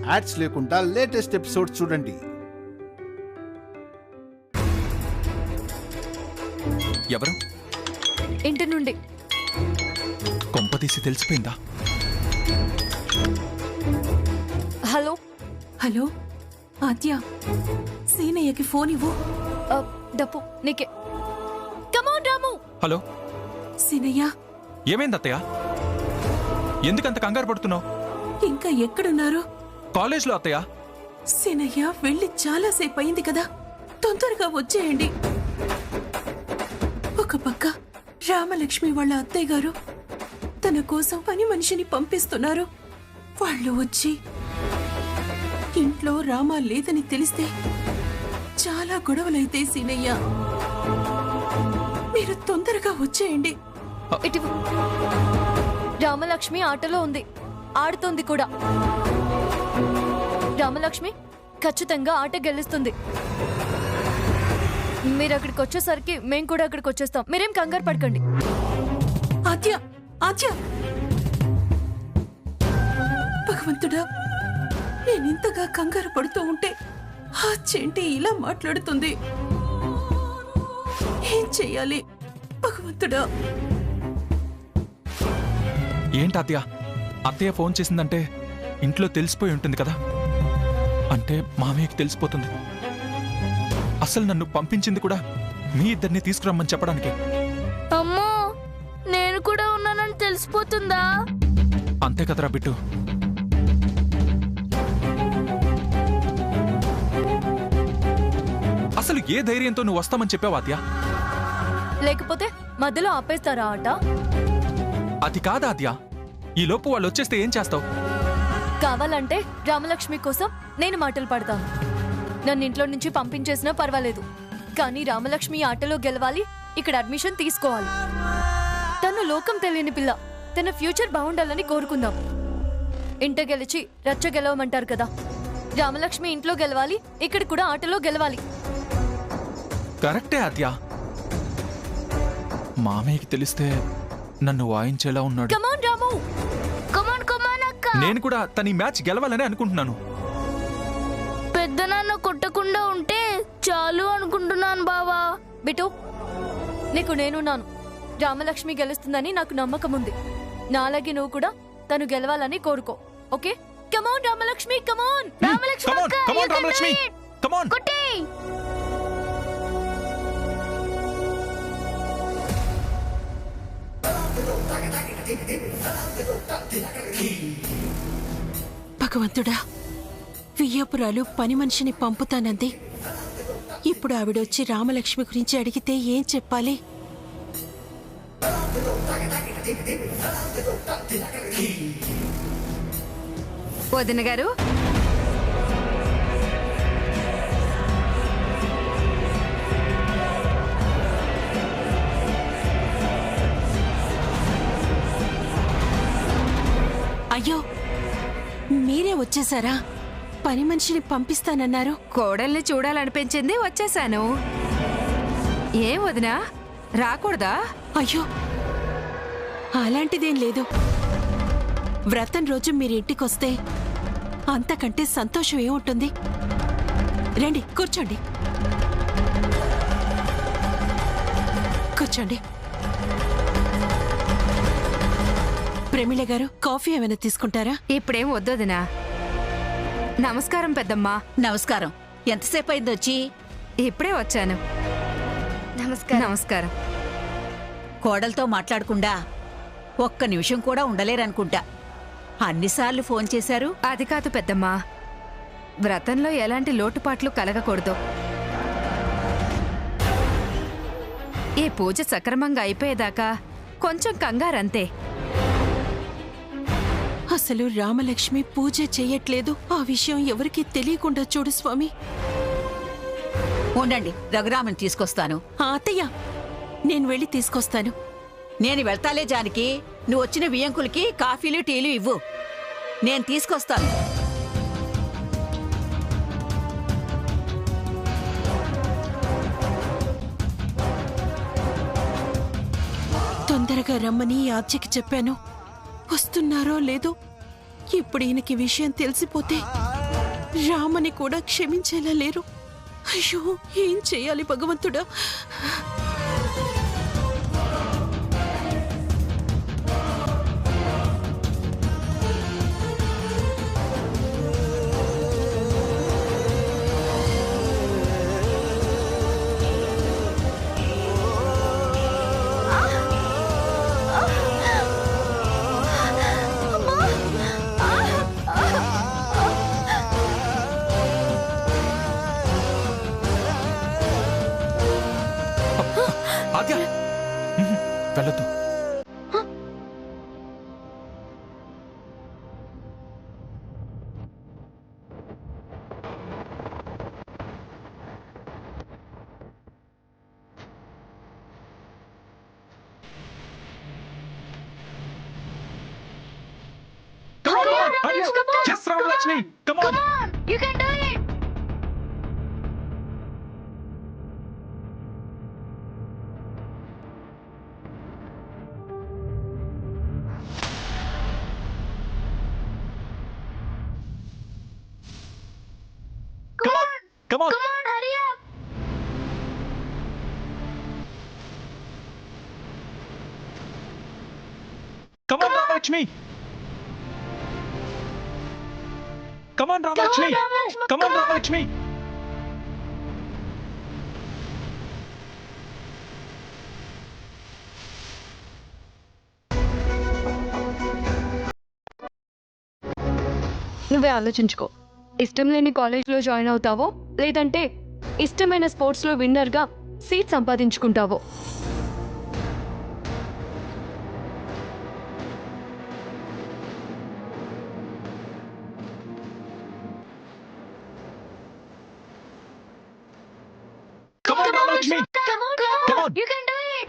Ads లేకుండా latest episodes చూడండి. ఎవరు? ఇంటి నుండి. కొంపతీసి తెలిసిపోయిందా? హలో హలో ఆద్య, సీనయ్యకి ఫోన్ ఇవ్వు. డప్పు నీకే. కమోన్ రాము. హలో సీనయ్య, ఏమైంది అత్తయ్య? ఎందుకంత కంగారు పడుతున్నావు? ఇంకా ఎక్కడున్నారు? కాలేజ్లో అత్తయ్య. సీనయ్య, వెళ్ళి చాలాసేపు అయింది కదా, తొందరగా వచ్చేయండి. ఒక పక్క రామలక్ష్మి వాళ్ళ అత్తయ్య గారు తన కోసం పని మనిషిని పంపిస్తున్నారు. వాళ్ళు వచ్చి ఇంట్లో రామ లేదని తెలిస్తే చాలా గొడవలైతే సీనయ్య, మీరు తొందరగా వచ్చేయండి. ఇటు. రామలక్ష్మి ఆటలో ఉంది, ఆడుతోంది కూడా. రామలక్ష్మి ఖచ్చితంగా ఆట గెలుస్తుంది. మీరు అక్కడికి వచ్చేసరికి మేము కూడా అక్కడికి వచ్చేస్తాం. మీరేం కంగారు పడకండి. ఆద్య, ఆద్య, భగవంతుడా, నేనింతగా కంగారు పడుతూ ఉంటే ఆ చెంటి ఇలా మాట్లాడుతుంది. ఏం చెయ్యాలి భగవంతుడా? ఏంటి అత్తయ్య? అత్తయ్య ఫోన్ చేసిందంటే ఇంట్లో తెలిసిపోయి ఉంటుంది కదా. అంటే మామయ్యకి తెలిసిపోతుంది. అసలు నన్ను పంపించింది కూడా మీ ఇద్దరిని తీసుకురమ్మని చెప్పడానికి. అమ్మో, నేను కూడా ఉన్నానని తెలిసిపోతుందా? అంతే కదరా బిట్టు. అసలు ఏ ధైర్యంతో నువ్వు వస్తామని చెప్పావు ఆద్య? లేకపోతే మధ్యలో ఆపేస్తారా ఆట? అది కాదా ఆద్య. ఈ లోపు వాళ్ళు వచ్చేస్తే ఏం చేస్తావు? కావాలంటే రామలక్ష్మి కోసం నేను మాటలు పడతాను. నన్ను ఇంట్లో నుంచి పంపించేసినా పర్వాలేదు, కానీ రామలక్ష్మి ఆటలో గెలవాలి, ఇక్కడ అడ్మిషన్ తీసుకోవాలి. తను లోకం తెలియని పిల్ల, తన ఫ్యూచర్ బాగుండాలని కోరుకుందాం. ఇంట గెలిచి రచ్చ గెలవమంటారు కదా. రామలక్ష్మి ఇంట్లో గెలవాలి, ఇక్కడ కూడా ఆటలో గెలవాలి. కరెక్టే ఆద్య. మామయ్యకి తెలిస్తే నన్ను వాయించేలా ఉన్నాడు. కమాన్ రాము. కమాన్ కమాన్ అక్క. నేను కూడా తన ఈ మ్యాచ్ గెలవాలని అనుకుంటున్నాను. పెద్ద నాన్న కొట్టకుండా ఉంటే చాలు అనుకుంటున్నాను బావా. బిటు, నీకు నేనున్నాను. రామలక్ష్మి గెలుస్తుందని నాకు నమ్మకం ఉంది. నాలాగే నువ్వు కూడా తను గెలవాలని కోరుకో. ఓకే? కమాన్ రామలక్ష్మి, కమాన్. రామలక్ష్మి అక్క, you can do it. కమాన్. కొట్టేయ్. భగవంతుడా, వియ్యపురాలు పని మనిషిని పంపుతానంది. ఇప్పుడు ఆవిడొచ్చి రామలక్ష్మి గురించి అడిగితే ఏం చెప్పాలి? వదిన గారు, అయ్యో, మీరే వచ్చేసారా? పని మనిషిని పంపిస్తానన్నారు. కోడల్ని చూడాలనిపించింది, వచ్చేసాను. ఏం వదినా, రాకూడదా? అయ్యో, అలాంటిదేం లేదు. వ్రతం రోజు మీరింటికొస్తే అంతకంటే సంతోషం ఏముంటుంది? రండి, కూర్చోండి. కూర్చోండి. ప్రమీల గారు, కాఫీ ఏమైనా తీసుకుంటారా? ఇప్పుడేం వద్దొదినా. నమస్కారం పెద్దమ్మా. నమస్కారం. ఎంతసేపు అయిందొచ్చి? ఇప్పుడే వచ్చాను. నమస్కారం. కోడలతో మాట్లాడకుండా ఒక్క నిమిషం కూడా ఉండలేరనుకుంటా. అన్నిసార్లు ఫోన్ చేశారు. అది కాదు పెద్దమ్మా, వ్రతంలో ఎలాంటి లోటుపాట్లు కలగకూడదు. ఈ పూజ సక్రమంగా అయిపోయేదాకా కొంచెం కంగారంతే. అసలు రామలక్ష్మి పూజ చెయ్యట్లేదు. ఆ విషయం ఎవరికీ తెలియకుండా చూడు స్వామి. ఉండండి, రఘురామని తీసుకొస్తాను. అత్తయ్య, నేను వెళ్ళి తీసుకొస్తాను. నేను వెళ్తాలే జానకి. నువ్వు వచ్చిన వియంకులకి కాఫీలు టీలు ఇవ్వు, నేను తీసుకొస్తాను. తొందరగా రమ్మని ఆద్యకి చెప్పాను. వస్తున్నారో లేదో. ఇప్పుడు ఈయనకి విషయం తెలిసిపోతే రామని కూడా క్షమించేలా లేరు. అయ్యో, ఏం చేయాలి భగవంతుడా? ఆద్య వెళ్ళొద్దు. Yes, Ramalakshmi, come on. You can do it. Come on. Come on, hurry up. Come on, Ramalakshmi. Come on, Ramalakshmi. Come on, Ramalakshmi. నువ్వే ఆలోచించుకో. ఇష్టం లేని కాలేజ్లో జాయిన్ అవుతావో లేదంటే ఇష్టమైన స్పోర్ట్స్లో విన్నర్గా seat సంపాదించుకుంటావో. Come on, Ramalakshmi. Come on. You can do it.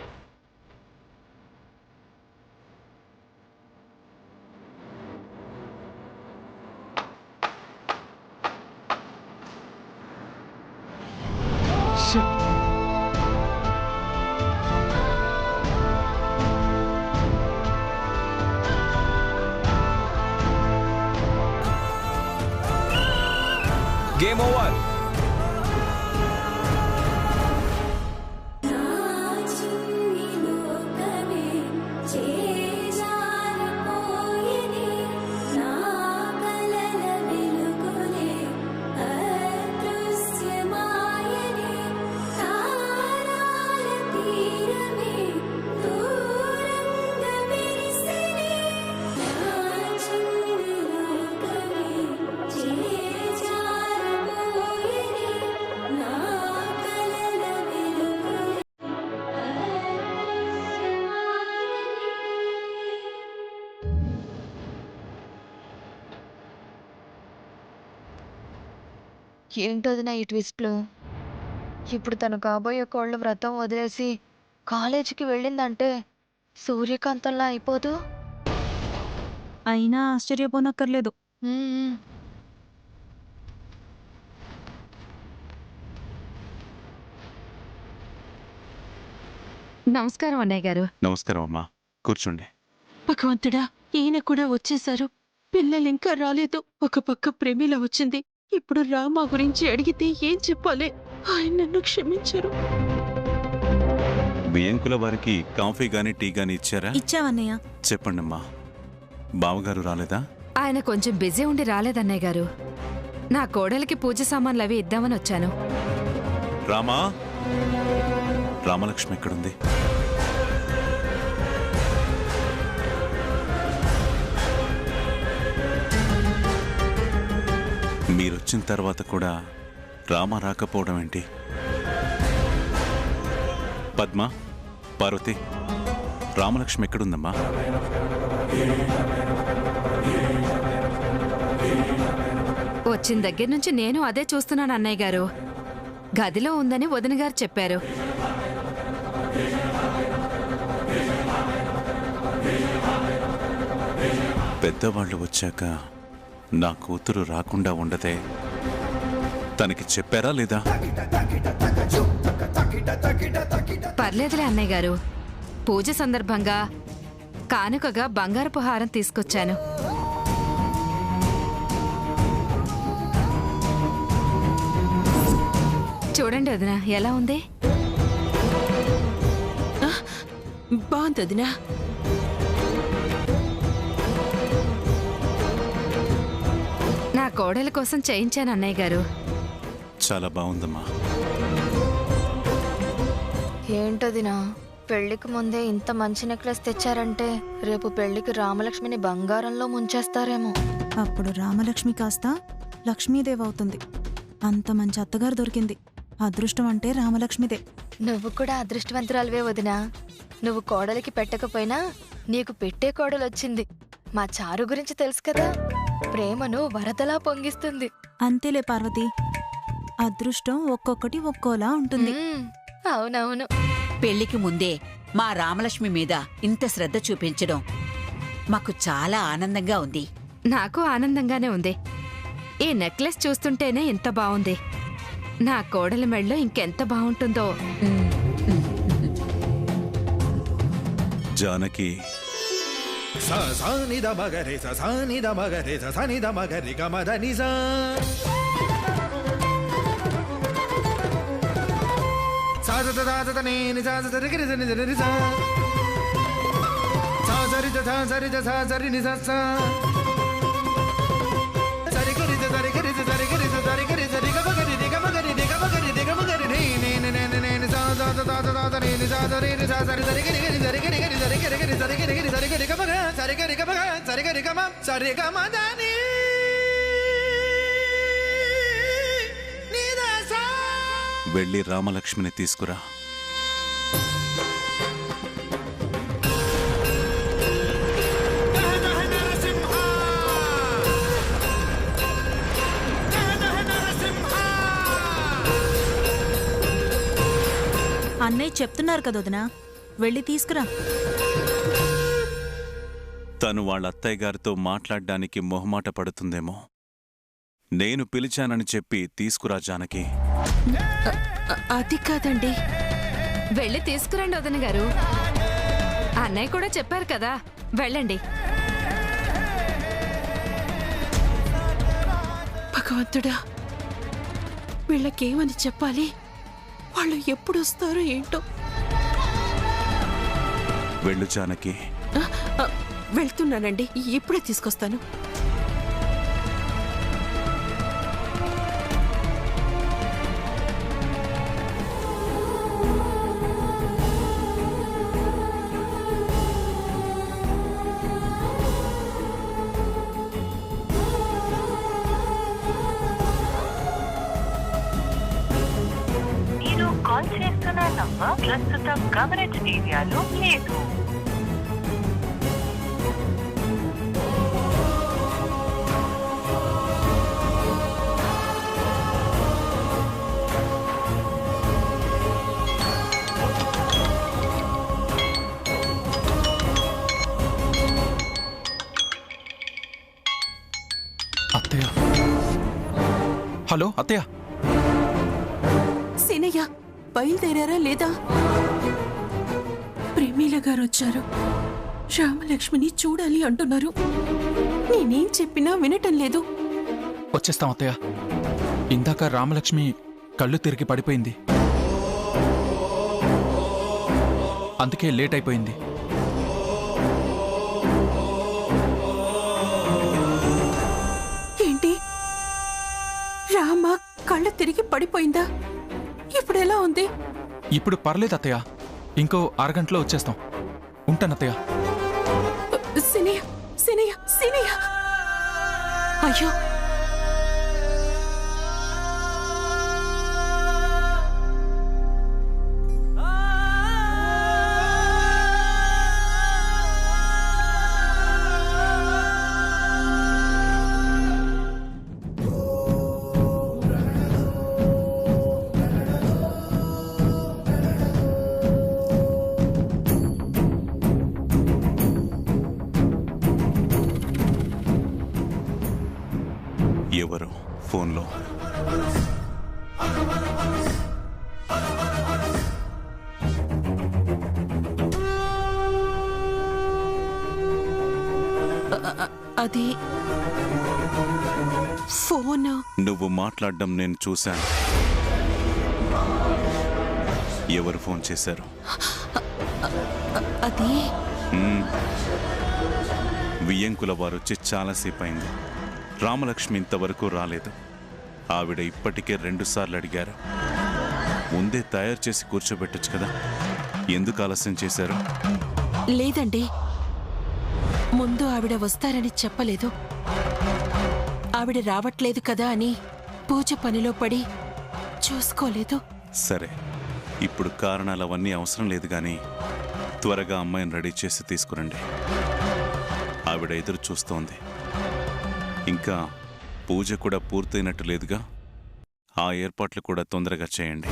Game over. ఏంటది నా ఈ ట్విస్ట్లు? ఇప్పుడు తను కాబోయే కోళ్ళ వ్రతం వదిలేసి కాలేజీకి వెళ్ళిందంటే సూర్యకాంతంలా అయిపోదు. అయినా ఆశ్చర్యపోనక్కర్లేదు. నమస్కారం అన్నయ్య గారు. నమస్కారం అమ్మా, కూర్చోండి. భగవంతుడా, ఈయన కూడా వచ్చేశారు. పిల్లలు ఇంకా రాలేదు. ఒక పక్క ప్రేమిల వచ్చింది. ఇప్పుడు రామ గురించి అడిగితే ఏం చెప్పాలి? ఆయన నన్ను క్షమించరు. బియ్యంకుల వారికి కాఫీ గాని టీ గాని ఇచ్చారా? ఇచ్చావన్నయ్య. చెప్పండమ్మా, బావగారు రాలేదా? ఆయన కొంచెం బిజీ ఉండి రాలేదన్నయ్య గారు. నా కోడలికి పూజ సామాన్లు అవి ఇద్దామని వచ్చాను. రామా, రామలక్ష్మి ఎక్కడుంది? మీరొచ్చిన తర్వాత కూడా రామ రాకపోవడం ఏంటి? పద్మ, పార్వతి, రామలక్ష్మి ఎక్కడుందమ్మా? వచ్చిన దగ్గర నుంచి నేను అదే చూస్తున్నాను అన్నయ్య గారు. గదిలో ఉందని వదిన గారు చెప్పారు. పెద్దవాళ్ళు వచ్చాక నా కూతురు రాకుండా ఉండదే. తనకి చెప్పారా లేదా? పర్లేదులే అన్నయ్య గారు. పూజ సందర్భంగా కానుకగా బంగారపు హారం తీసుకొచ్చాను. చూడండి వదిన ఎలా ఉంది. బాగుందదినా. నా కోడల కోసం చేయించాను అన్నయ్య గారు. చాలా బాగుందమ్మా. ఏంటదినా పెళ్లికి ముందే ఇంత మంచి నెక్లెస్ తెచ్చారంటే రేపు పెళ్లికి రామలక్ష్మిని బంగారంలో ముంచేస్తారేమో. అప్పుడు రామలక్ష్మి కాస్త లక్ష్మీదేవి అవుతుంది. అంత మంచి అత్తగారు దొరికింది. అదృష్టం అంటే రామలక్ష్మిదే. నువ్వు కూడా అదృష్టవంతురాలివే వదినా. నువ్వు కోడలికి పెట్టకపోయినా నీకు పెట్టే కోడలొచ్చింది. మా చారు గురించి తెలుసు కదా, ప్రేమను వరదలా పొంగిస్తుంది. అంతేలే పార్వతి, అదృష్టం ఒక్కొక్కటి ఒక్కోలా ఉంటుంది. అవునవును. పెళ్లికి ముందే మా రామలక్ష్మి మీద ఇంత శ్రద్ధ చూపించడం మాకు చాలా ఆనందంగా ఉంది. నాకు ఆనందంగానే ఉంది. ఈ నెక్లెస్ చూస్తుంటేనే ఇంత బాగుంది. నా కోడలి మెళ్ళో ఇంకెంత బాగుంటుందో. జానకి వెళ్ళి రామలక్ష్మిని తీసుకురా. అన్నయ్య చెప్తున్నారు కదా వదినా, వెళ్ళి తీసుకురా. తను వాళ్ళ అత్తయ్య గారితో మాట్లాడ్డానికి మొహమాట పడుతుందేమో. నేను పిలిచానని చెప్పి తీసుకురా జానకి. అది కాదండి. వెళ్ళి తీసుకురండి వదిన గారు. అన్నయ్య కూడా చెప్పారు కదా, వెళ్ళండి. భగవంతుడా, వీళ్ళకేమని చెప్పాలి? వాళ్ళు ఎప్పుడు వస్తారో ఏంటో. వెళ్ళు జానకి. వెళ్తున్నానండి, ఇప్పుడే తీసుకొస్తాను. మీరు కాల్ చేస్తున్న నంబర్ ప్రస్తుతం కవరేజ్ ఏరియాలో లేదు. అత్తయ్య, హలో అత్తయ్య. సీనయ్య, బయలుదేరారా లేదా? ప్రేమీల గారు వచ్చారు. రామలక్ష్మిని చూడాలి అంటున్నారు. నేనేం చెప్పినా వినటం లేదు. వచ్చేస్తాం అత్తయ్య. ఇందాక రామలక్ష్మి కళ్ళు తిరిగి పడిపోయింది, అందుకే లేట్ అయిపోయింది. ఏంటి? రామ కళ్ళు తిరిగి పడిపోయిందా? ఇప్పుడు ఎలా ఉంది? ఇప్పుడు పర్లేదు అత్తయ్య, ఇంకో అరగంటలో వచ్చేస్తాం. ఉంటాను అత్తయ్య. సినయ్య, సినయ్య, సినయ్య! అయ్యో, ఎవరు ఫోన్లో? అది ఫోన్. నువ్వు మాట్లాడడం నేను చూశాను. ఎవరు ఫోన్ చేశారు? అది వియ్యంకుల వారొచ్చి చాలాసేపు అయింది. రామలక్ష్మి ఇంతవరకు రాలేదు. ఆవిడ ఇప్పటికే 2 సార్లు అడిగారు. ముందే తయారు చేసి కూర్చోబెట్టొచ్చు కదా, ఎందుకు ఆలస్యం చేశారు? లేదండి, ముందు ఆవిడ వస్తారని చెప్పలేదు. ఆవిడ రావట్లేదు కదా అని పూజ పనిలో పడి చూసుకోలేదు. సరే, ఇప్పుడు కారణాలు అవన్నీ అవసరం లేదు కానీ త్వరగా అమ్మాయిని రెడీ చేసి తీసుకురండి. ఆవిడ ఎదురు చూస్తోంది. ఇంకా పూజ కూడా పూర్తయినట్టు లేదుగా, ఆ ఏర్పాట్లు కూడా తొందరగా చేయండి.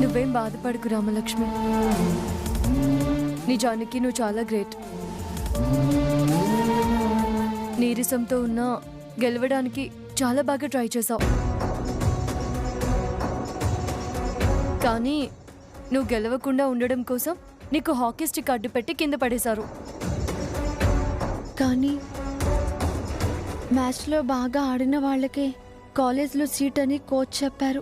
నువ్వేం బాధపడకు రామలక్ష్మి. నిజానికి నువ్వు చాలా గ్రేట్. నీరసంతో ఉన్నా గెలవడానికి చాలా బాగా ట్రై చేశావు. కానీ నువ్వు గెలవకుండా ఉండడం కోసం నీకు హాకీ స్టిక్ అడ్డు పెట్టి కింద పడేశారు. కానీ మ్యాచ్లో బాగా ఆడిన వాళ్ళకి కాలేజ్లో సీట్ అని కోచ్ చెప్పారు.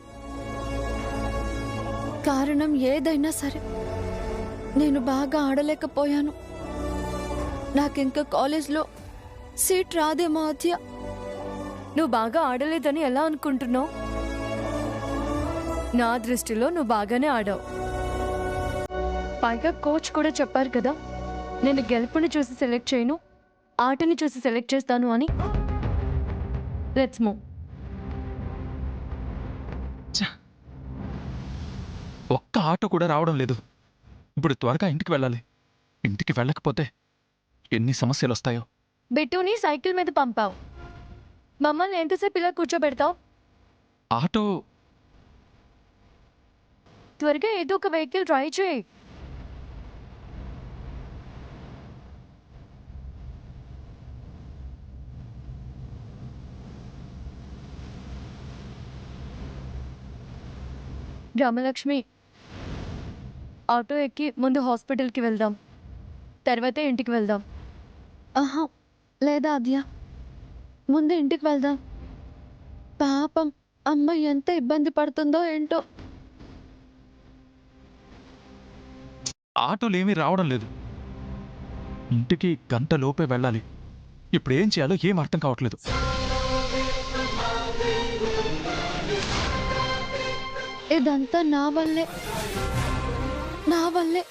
కారణం ఏదైనా సరే నేను బాగా ఆడలేకపోయాను. నాకింకా కాలేజ్లో సీట్ రాదేమో అద్య. నువ్వు బాగా ఆడలేదని ఎలా అనుకుంటున్నావు? నా దృష్టిలో నువ్వు బాగానే ఆడావు. పైగా కోచ్ కూడా చెప్పారు కదా, నేను గెలుపుని చూసి సెలెక్ట్ చేయను, ఆటని చూసి సెలెక్ట్ చేస్తాను అని. Let's move. ఒక్క ఆటో కూడా రావడం లేదు. ఇప్పుడు త్వరగా ఇంటికి వెళ్ళాలి. ఇంటికి వెళ్ళకపోతే ఎన్ని సమస్యలు వస్తాయో. బిట్టుని సైకిల్ మీద పంపావు, మమ్మల్ని ఎంతసేపు ఇలా కూర్చోబెడతావు? ఆటో త్వరగా ఏదో ఒక వెహికల్ ట్రై చేయి. రామలక్ష్మి, ఆటో ఎక్కి ముందు హాస్పిటల్కి వెళ్దాం, తర్వాతే ఇంటికి వెళ్దాం. ఆహా లేదా అద్య, ముందు ఇంటికి వెళ్దాం. పాపం అమ్మ ఎంత ఇబ్బంది పడుతుందో ఏంటో. ఆటోలు ఏమీ రావడం లేదు. ఇంటికి గంట లోపే వెళ్ళాలి. ఇప్పుడు ఏం చేయాలో ఏం అర్థం కావట్లేదు. ఇదంతా నా వల్లే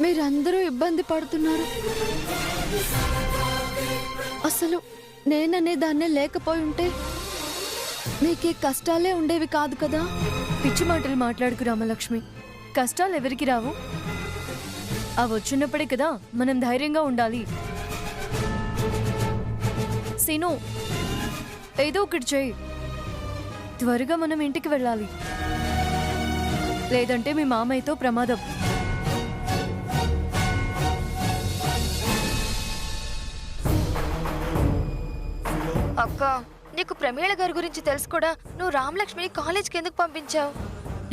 మీరందరూ ఇబ్బంది పడుతున్నారు. అసలు నేననే దాన్నే లేకపోయి ఉంటే మీకే కష్టాలే ఉండేవి కాదు కదా. పిచ్చి మాటలు మాట్లాడుకు రామలక్ష్మి. కష్టాలు ఎవరికి రావు, అవి వచ్చినప్పుడే కదా మనం ధైర్యంగా ఉండాలి. సీను, ఏదో ఒకటి చేయి. త్వరగా మనం ఇంటికి వెళ్ళాలి, లేదంటే మీ మామయ్యతో ప్రమాదం. అక్క, నీకు ప్రమీళ గారి గురించి తెలుసు కూడా, నువ్వు రామలక్ష్మిని కాలేజ్కి ఎందుకు పంపించావు?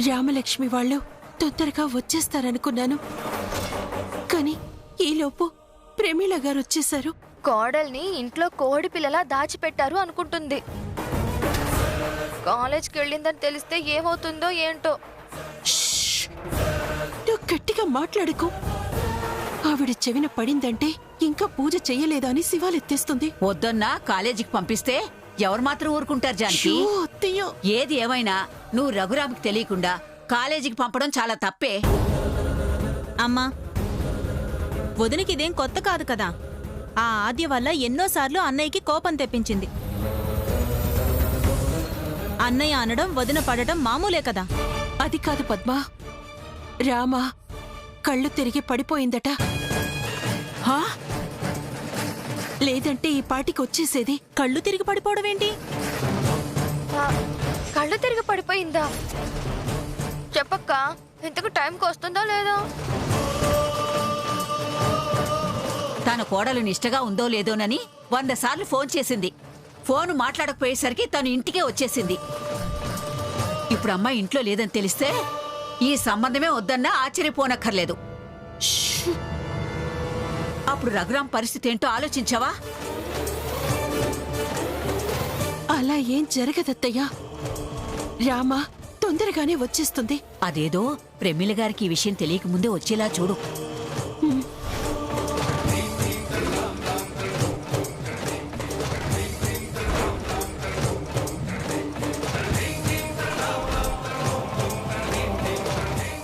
రామలక్ష్మి వాళ్ళు తొందరగా వచ్చేస్తారనుకున్నాను, కానీ ఈలోపు ప్రమీళ గారు వచ్చేశారు. కోడల్ని ఇంట్లో కోడి పిల్లలా దాచిపెట్టారు అనుకుంటుంది. కాలేజ్కి వెళ్ళిందని తెలిస్తే ఏమవుతుందో ఏంటో. నువ్వు గట్టిగా మాట్లాడుకో. ఆవిడ చెవిన పడిందంటే ఇంకా పూజ చెయ్యలేదా అని శివాలెత్తేస్తుంది. వద్దన్నా కాలేజీకి పంపిస్తే ఎవరు మాత్రం ఊరుకుంటారు జానకి? ఏది ఏమైనా నువ్వు రఘురామ్కి తెలియకుండా కాలేజీకి పంపడం చాలా తప్పే. అమ్మా, వదినికి ఇదేం కొత్త కాదు కదా. ఆ ఆద్య వల్ల ఎన్నోసార్లు అన్నయ్యకి కోపం తెప్పించింది. అన్నయ్య అనడం వదిన పడటం మామూలే కదా. అది కాదు పద్మ. రామా కళ్ళు తిరిగి పడిపోయిందట. హా? లేదంటే ఈ పాటికి వచ్చేసేది. కళ్ళు తిరిగి పడిపోవడం ఏంటి? కళ్ళు తిరిగి పడిపోయిందా? చెప్పక్క, ఇంతకు టైంకి వస్తుందా లేదా? తన కోడలు నిష్టగా ఉందో లేదోనని 100 సార్లు ఫోన్ చేసింది. ఫోన్ మాట్లాడకపోయేసరికి తను ఇంటికే వచ్చేసింది. ఇప్పుడు అమ్మాయి ఇంట్లో లేదని తెలిస్తే ఈ సంబంధమే వద్దన్నా ఆశ్చర్యపోనక్కర్లేదు. అప్పుడు రఘురాం పరిస్థితి ఏంటో ఆలోచించావా? అలా ఏం జరగదత్తయ్యా. రామా తొందరగానే వచ్చేస్తుంది. అదేదో ప్రమిళ గారికి ఈ విషయం తెలియకముందే వచ్చేలా చూడు.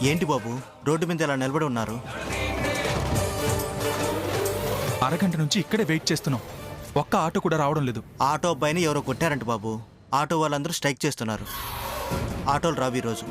ఏంటి బాబు రోడ్డు మీద ఇలా నిలబడి ఉన్నారు? అరగంట నుంచి ఇక్కడే వెయిట్ చేస్తున్నాం. ఒక్క ఆటో కూడా రావడం లేదు. ఆటో అబ్బాయిని ఎవరో కొట్టారంట బాబు. ఆటో వాళ్ళందరూ స్ట్రైక్ చేస్తున్నారు. ఆటోలు రావు ఈరోజు.